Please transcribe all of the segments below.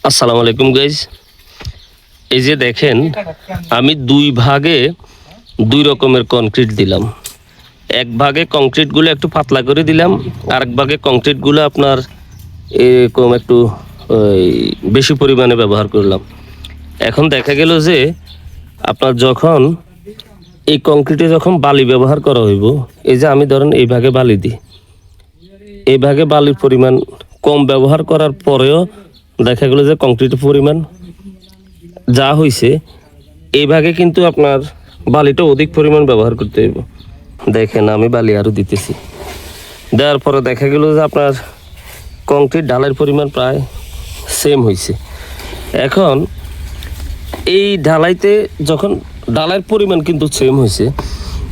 আসসালামু আলাইকুম গাইজ। এই যে দেখেন, আমি দুই ভাগে দুই রকমের কংক্রিট দিলাম। এক ভাগে কংক্রিটগুলো একটু পাতলা করে দিলাম, আর এক ভাগে কংক্রিটগুলো আপনার এরকম একটু বেশি পরিমাণে ব্যবহার করলাম। এখন দেখা গেল যে আপনার যখন এই কংক্রিটে যখন বালি ব্যবহার করা হইব, এই যে আমি ধরেন এই ভাগে বালি দিই, এই ভাগে বালির পরিমাণ কম ব্যবহার করার পরেও দেখা গেল যে কংক্রিটের পরিমাণ যা হয়েছে, এই ভাগে কিন্তু আপনার বালিটা অধিক পরিমাণ ব্যবহার করতে হইব। দেখেন আমি বালি আরও দিতেছি, দেওয়ার পরে দেখা গেল যে আপনার কংক্রিট ঢালাইয়ের পরিমাণ প্রায় সেম হয়েছে। এখন এই ঢালাইতে যখন ঢালাইয়ের পরিমাণ কিন্তু সেম হয়েছে,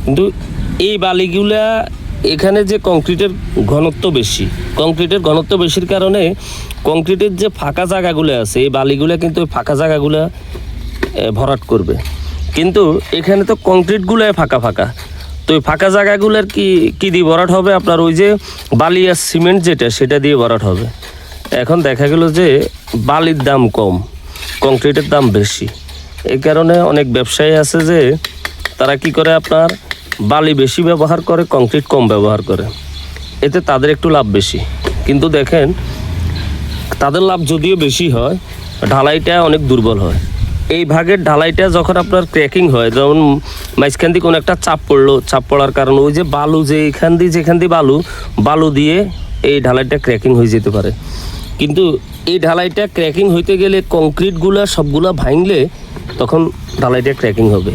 কিন্তু এই বালিগুলা এখানে যে কংক্রিটের ঘনত্ব বেশি, কংক্রিটের ঘনত্ব বেশির কারণে কংক্রিটের যে ফাঁকা জায়গাগুলো আছে, এই বালিগুলো কিন্তু ওই ফাঁকা জায়গাগুলো ভরাট করবে। কিন্তু এখানে তো কংক্রিটগুলো ফাঁকা ফাঁকা, তো ওই ফাঁকা জায়গাগুলোর কি দিয়ে ভরাট হবে? আপনার ওই যে বালি আর সিমেন্ট যেটা, সেটা দিয়ে ভরাট হবে। এখন দেখা গেল যে বালির দাম কম, কংক্রিটের দাম বেশি। এই কারণে অনেক ব্যবসায়ী আছে যে তারা কি করে, আপনার বালি বেশি ব্যবহার করে, কংক্রিট কম ব্যবহার করে, এতে তাদের একটু লাভ বেশি। কিন্তু দেখেন, তাদের লাভ যদিও বেশি হয়, ঢালাইটা অনেক দুর্বল হয়। এই ভাগের ঢালাইটা যখন আপনার ক্র্যাকিং হয়, যেমন মাঝখান দিয়ে কোনো একটা চাপ পড়লো, চাপ পড়ার কারণে ওই যে বালু, যে যেখান দিয়ে বালু দিয়ে এই ঢালাইটা ক্র্যাকিং হয়ে যেতে পারে। কিন্তু এই ঢালাইটা ক্র্যাকিং হইতে গেলে কংক্রিটগুলো সবগুলো ভাঙলে তখন ঢালাইটা ক্র্যাকিং হবে,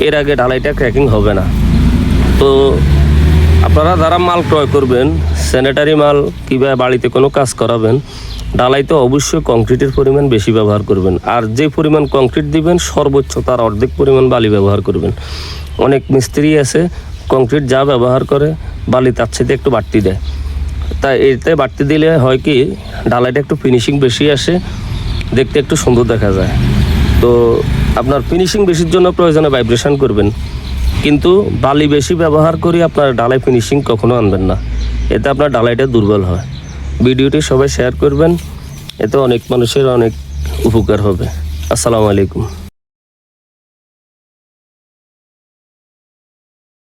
এর আগে ঢালাইটা ক্র্যাকিং হবে না। তো আপনারা যারা মাল ক্রয় করবেন, স্যানিটারি মাল কিংবা বাড়িতে কোনো কাজ করাবেন, ঢালাইতে অবশ্যই কংক্রিটের পরিমাণ বেশি ব্যবহার করবেন। আর যে পরিমাণ কংক্রিট দিবেন, সর্বোচ্চ তার অর্ধেক পরিমাণ বালি ব্যবহার করবেন। অনেক মিস্ত্রি আছে কংক্রিট যা ব্যবহার করে, বালি তার সাথে একটু বাড়তি দেয়। তাই এতে বাড়তি দিলে হয় কি, ঢালাইটা একটু ফিনিশিং বেশি আসে, দেখতে একটু সুন্দর দেখা যায়। তো আপনার ফিনিশিং বেশির জন্য প্রয়োজনে ভাইব্রেশন করবেন, কিন্তু বালি বেশি ব্যবহার করে আপনার ঢালাই ফিনিশিং কখনো আনবেন না, এতে আপনার ঢালাইটা দুর্বল হয়। ভিডিওটি সবাই শেয়ার করবেন, এতে অনেক মানুষের অনেক উপকার হবে। আসসালামু আলাইকুম।